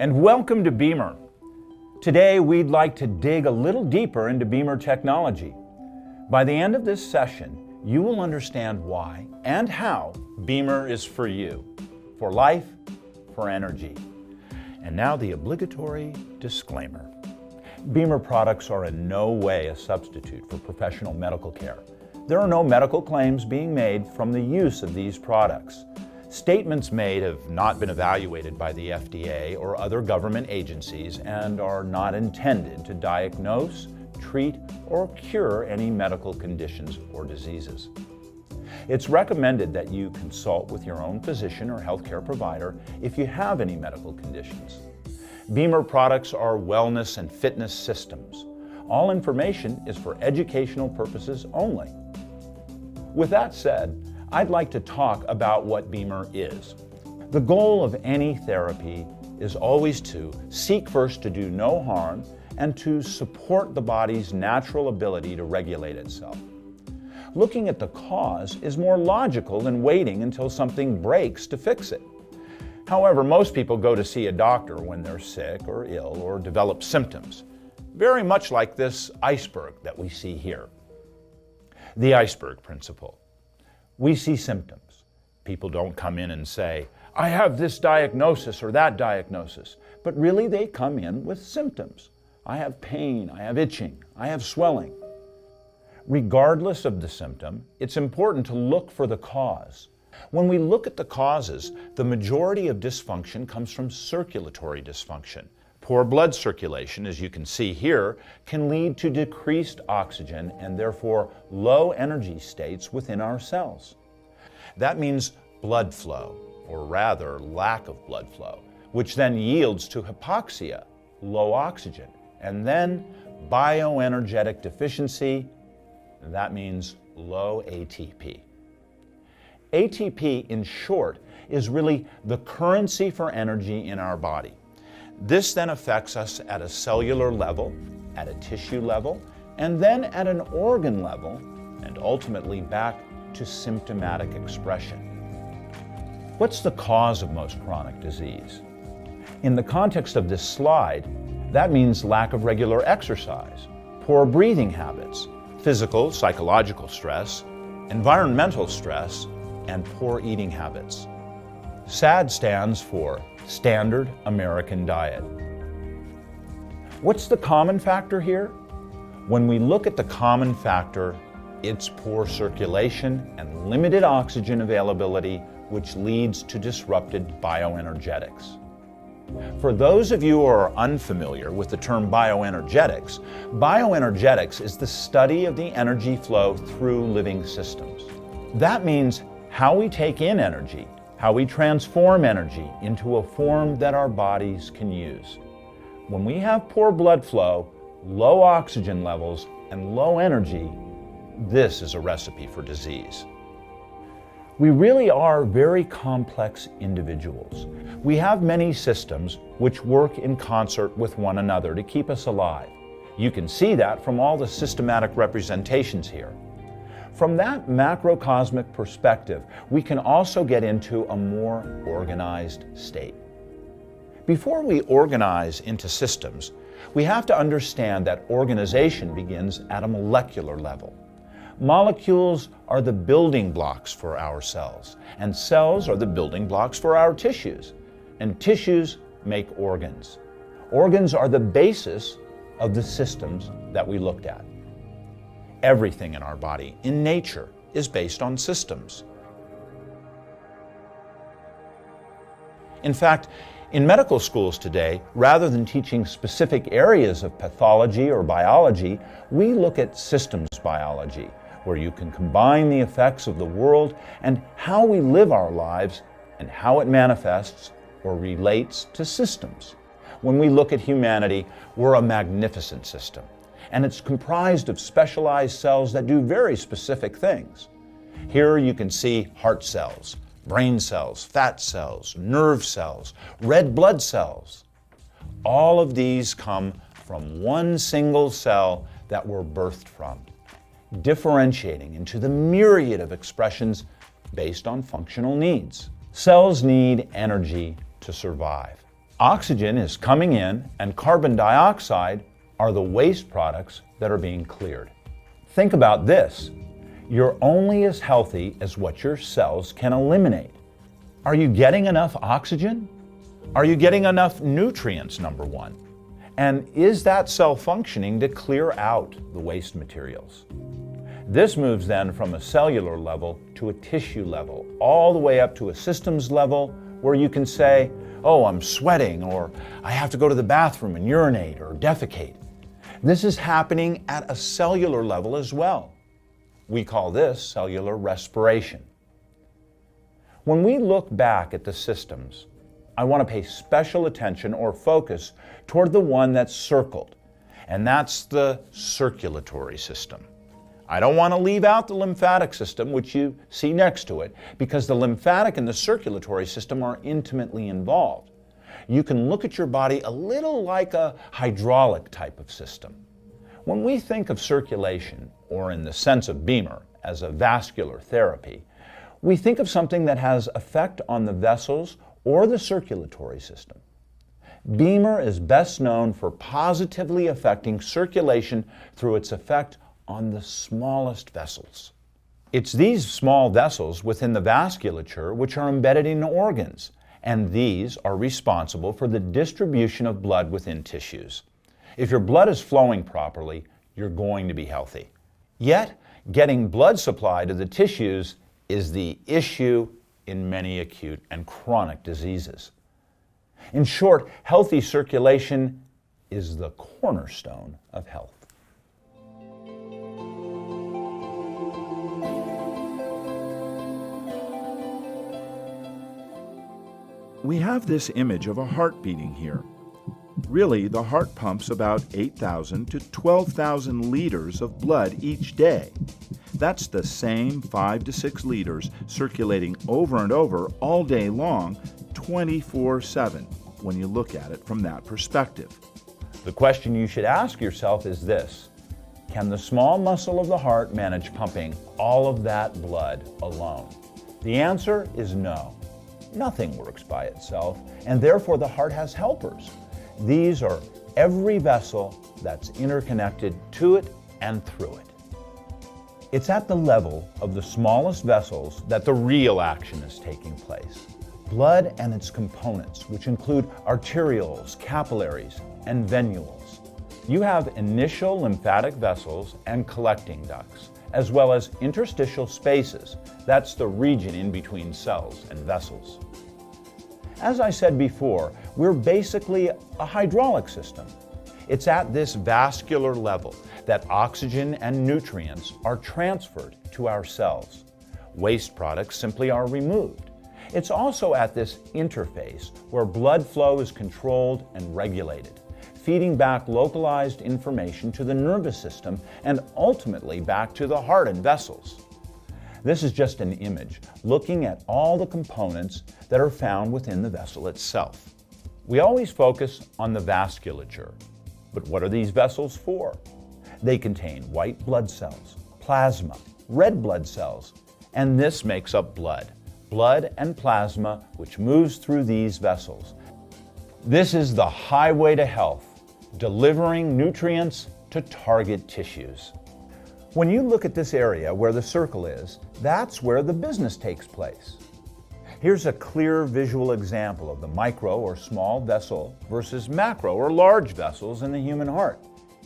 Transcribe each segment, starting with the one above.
and welcome to BEMER. Today we'd like to dig a little deeper into BEMER technology. By the end of this session, you will understand why and how BEMER is for you, for life, for energy. And now the obligatory disclaimer. BEMER products are in no way a substitute for professional medical care. There are no medical claims being made from the use of these products. Statements made have not been evaluated by the FDA or other government agencies and are not intended to diagnose, treat, or cure any medical conditions or diseases. It's recommended that you consult with your own physician or healthcare provider if you have any medical conditions. BEMER products are wellness and fitness systems. All information is for educational purposes only. With that said, I'd like to talk about what BEMER is. The goal of any therapy is always to seek first to do no harm and to support the body's natural ability to regulate itself. Looking at the cause is more logical than waiting until something breaks to fix it. However, most people go to see a doctor when they're sick or ill or develop symptoms, very much like this iceberg that we see here. The iceberg principle. We see symptoms. People don't come in and say, I have this diagnosis or that diagnosis, but really they come in with symptoms. I have pain, I have itching, I have swelling. Regardless of the symptom, it's important to look for the cause. When we look at the causes, the majority of dysfunction comes from circulatory dysfunction. Poor blood circulation, as you can see here, can lead to decreased oxygen and therefore low energy states within our cells. That means blood flow, or rather lack of blood flow, which then yields to hypoxia, low oxygen, and then bioenergetic deficiency. That means low ATP. ATP, in short, is really the currency for energy in our body. This then affects us at a cellular level, at a tissue level, and then at an organ level, and ultimately back to symptomatic expression. What's the cause of most chronic disease? In the context of this slide, that means lack of regular exercise, poor breathing habits, physical, psychological stress, environmental stress, and poor eating habits. SAD stands for Standard American Diet. What's the common factor here? When we look at the common factor, it's poor circulation and limited oxygen availability, which leads to disrupted bioenergetics. For those of you who are unfamiliar with the term bioenergetics, bioenergetics is the study of the energy flow through living systems. That means how we take in energy, how we transform energy into a form that our bodies can use. When we have poor blood flow, low oxygen levels, and low energy, this is a recipe for disease. We really are very complex individuals. We have many systems which work in concert with one another to keep us alive. You can see that from all the systematic representations here. From that macrocosmic perspective, we can also get into a more organized state. Before we organize into systems, we have to understand that organization begins at a molecular level. Molecules are the building blocks for our cells, and cells are the building blocks for our tissues, and tissues make organs. Organs are the basis of the systems that we looked at. Everything in our body, in nature, is based on systems. In fact, in medical schools today, rather than teaching specific areas of pathology or biology, we look at systems biology, where you can combine the effects of the world and how we live our lives and how it manifests or relates to systems. When we look at humanity, we're a magnificent system. And it's comprised of specialized cells that do very specific things. Here you can see heart cells, brain cells, fat cells, nerve cells, red blood cells. All of these come from one single cell that we're birthed from, differentiating into the myriad of expressions based on functional needs. Cells need energy to survive. Oxygen is coming in, and carbon dioxide are the waste products that are being cleared. Think about this. You're only as healthy as what your cells can eliminate. Are you getting enough oxygen? Are you getting enough nutrients, number one? And is that cell functioning to clear out the waste materials? This moves then from a cellular level to a tissue level, all the way up to a systems level where you can say, oh, I'm sweating, or I have to go to the bathroom and urinate or defecate. This is happening at a cellular level as well. We call this cellular respiration. When we look back at the systems, I want to pay special attention or focus toward the one that's circled, and that's the circulatory system. I don't want to leave out the lymphatic system, which you see next to it, because the lymphatic and the circulatory system are intimately involved. You can look at your body a little like a hydraulic type of system. When we think of circulation, or in the sense of BEMER, as a vascular therapy, we think of something that has effect on the vessels or the circulatory system. BEMER is best known for positively affecting circulation through its effect on the smallest vessels. It's these small vessels within the vasculature which are embedded in organs, and these are responsible for the distribution of blood within tissues. If your blood is flowing properly, you're going to be healthy. Yet, getting blood supply to the tissues is the issue in many acute and chronic diseases. In short, healthy circulation is the cornerstone of health. We have this image of a heart beating here. Really, the heart pumps about 8,000 to 12,000 liters of blood each day. That's the same 5 to 6 liters circulating over and over all day long, 24/7, when you look at it from that perspective. The question you should ask yourself is this: can the small muscle of the heart manage pumping all of that blood alone? The answer is no. Nothing works by itself, and therefore the heart has helpers. These are every vessel that's interconnected to it and through it. It's at the level of the smallest vessels that the real action is taking place. Blood and its components, which include arterioles, capillaries, and venules. You have initial lymphatic vessels and collecting ducts, as well as interstitial spaces. That's the region in between cells and vessels. As I said before, we're basically a hydraulic system. It's at this vascular level that oxygen and nutrients are transferred to our cells. Waste products simply are removed. It's also at this interface where blood flow is controlled and regulated, feeding back localized information to the nervous system and ultimately back to the heart and vessels. This is just an image looking at all the components that are found within the vessel itself. We always focus on the vasculature, but what are these vessels for? They contain white blood cells, plasma, red blood cells, and this makes up blood. Blood and plasma which moves through these vessels. This is the highway to health, delivering nutrients to target tissues. When you look at this area where the circle is, that's where the business takes place. Here's a clear visual example of the micro or small vessel versus macro or large vessels in the human heart.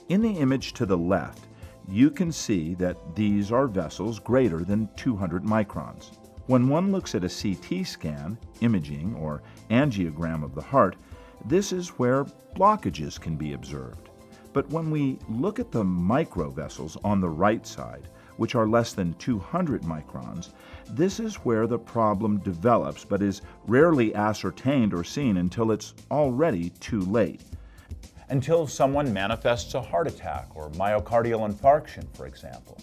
In the image to the left, you can see that these are vessels greater than 200 microns. When one looks at a CT scan, imaging, or angiogram of the heart, this is where blockages can be observed. But when we look at the microvessels on the right side, which are less than 200 microns, this is where the problem develops but is rarely ascertained or seen until it's already too late. Until someone manifests a heart attack or myocardial infarction, for example.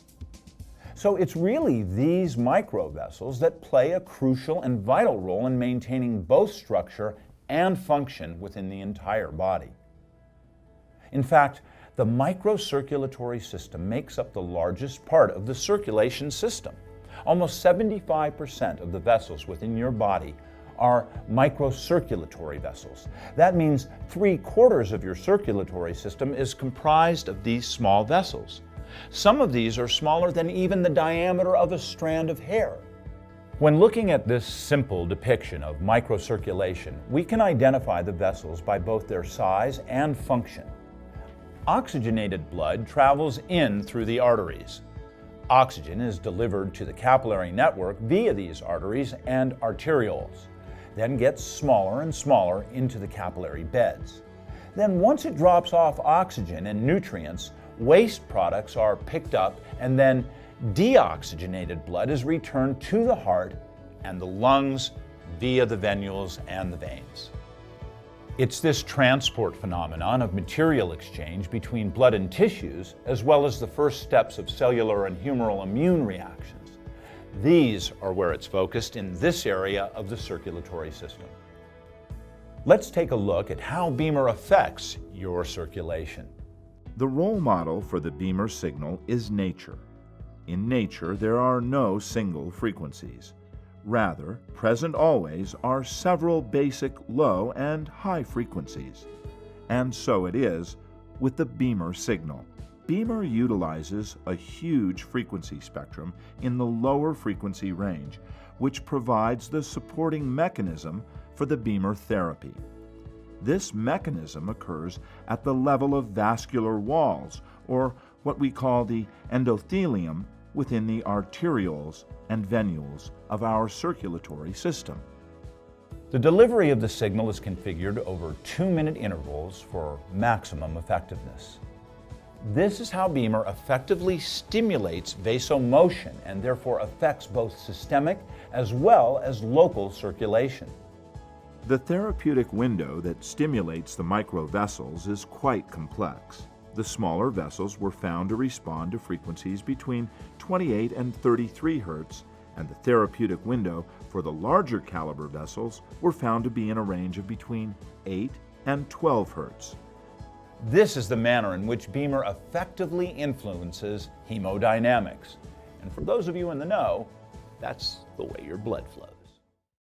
So it's really these microvessels that play a crucial and vital role in maintaining both structure and function within the entire body. In fact, the microcirculatory system makes up the largest part of the circulation system. Almost 75% of the vessels within your body are microcirculatory vessels. That means 3/4 of your circulatory system is comprised of these small vessels. Some of these are smaller than even the diameter of a strand of hair. When looking at this simple depiction of microcirculation, we can identify the vessels by both their size and function. Oxygenated blood travels in through the arteries. Oxygen is delivered to the capillary network via these arteries and arterioles, then gets smaller and smaller into the capillary beds. Then once it drops off oxygen and nutrients, waste products are picked up, and then deoxygenated blood is returned to the heart and the lungs via the venules and the veins. It's this transport phenomenon of material exchange between blood and tissues, as well as the first steps of cellular and humoral immune reactions. These are where it's focused in this area of the circulatory system. Let's take a look at how BEMER affects your circulation. The role model for the BEMER signal is nature. In nature, there are no single frequencies. Rather, present always are several basic low and high frequencies. And so it is with the BEMER signal. BEMER utilizes a huge frequency spectrum in the lower frequency range, which provides the supporting mechanism for the BEMER therapy. This mechanism occurs at the level of vascular walls, or what we call the endothelium, within the arterioles and venules of our circulatory system. The delivery of the signal is configured over 2-minute intervals for maximum effectiveness. This is how BEMER effectively stimulates vasomotion and therefore affects both systemic as well as local circulation. The therapeutic window that stimulates the microvessels is quite complex. The smaller vessels were found to respond to frequencies between 28 and 33 Hz, and the therapeutic window for the larger caliber vessels were found to be in a range of between 8 and 12 Hz. This is the manner in which BEMER effectively influences hemodynamics. And for those of you in the know, that's the way your blood flows.